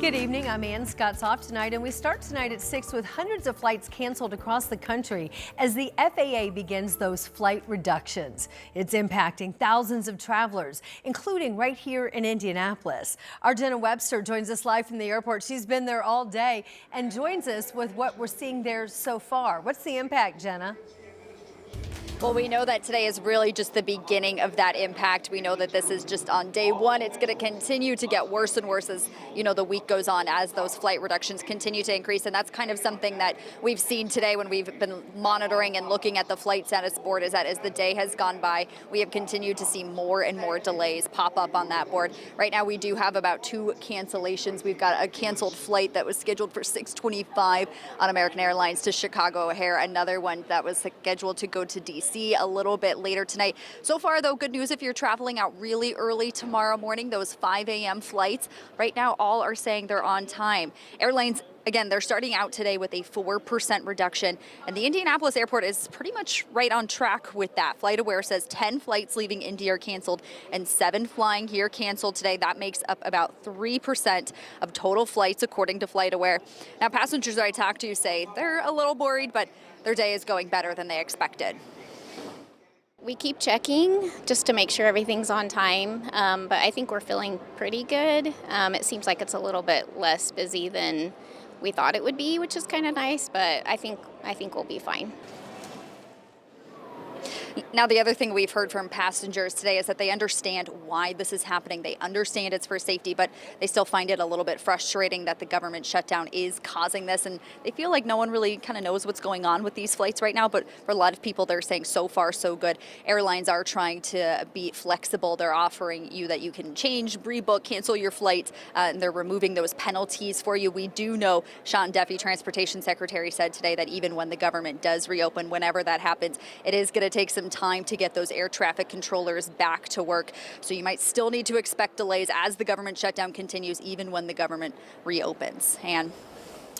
Good evening. I'm Ann. Scott's off tonight, and we start tonight at 6 with hundreds of flights canceled across the country as the FAA begins those flight reductions. It's impacting thousands of travelers, including right here in Indianapolis. Our Jenna Webster joins us live from the airport. She's been there all day and joins us with what we're seeing there so far. What's the impact, Jenna? Well, we know that today is really just the beginning of that impact. We know that this is just on day one. It's going to continue to get worse and worse as, the week goes on, as those flight reductions continue to increase. And that's kind of something that we've seen today when we've been monitoring and looking at the flight status board, is that as the day has gone by, we have continued to see more and more delays pop up on that board. Right now, we do have about 2 cancellations. We've got a canceled flight that was scheduled for 6:25 on American Airlines to Chicago O'Hare. Another one that was scheduled to go to DC a little bit later tonight. So far, though, good news if you're traveling out really early tomorrow morning, those 5 a.m. flights, right now all are saying they're on time. Airlines, again, they're starting out today with a 4% reduction, and the Indianapolis airport is pretty much right on track with that. FlightAware says 10 flights leaving Indy are canceled and 7 flying here canceled today. That makes up about 3% of total flights, according to FlightAware. Now, passengers I talked to say they're a little worried, but their day is going better than they expected. We keep checking just to make sure everything's on time, but I think we're feeling pretty good. It seems like it's a little bit less busy than we thought it would be, which is kind of nice, but I think we'll be fine. Now, the other thing we've heard from passengers today is that they understand why this is happening. They understand it's for safety, but they still find it a little bit frustrating that the government shutdown is causing this. And they feel like no one really kind of knows what's going on with these flights right now. But for a lot of people, they're saying so far, so good. Airlines are trying to be flexible. They're offering you that you can change, rebook, cancel your flight, and they're removing those penalties for you. We do know Sean Duffy, Transportation Secretary, said today that even when the government does reopen, whenever that happens, it is going to take some time to get those air traffic controllers back to work. So you might still need to expect delays as the government shutdown continues, even when the government reopens. Ann.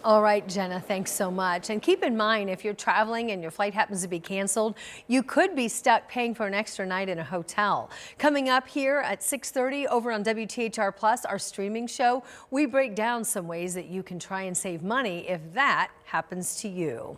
All right, Jenna, thanks so much. And keep in mind, if you're traveling and your flight happens to be canceled, you could be stuck paying for an extra night in a hotel. Coming up here at 6:30 over on WTHR Plus, our streaming show, we break down some ways that you can try and save money if that happens to you.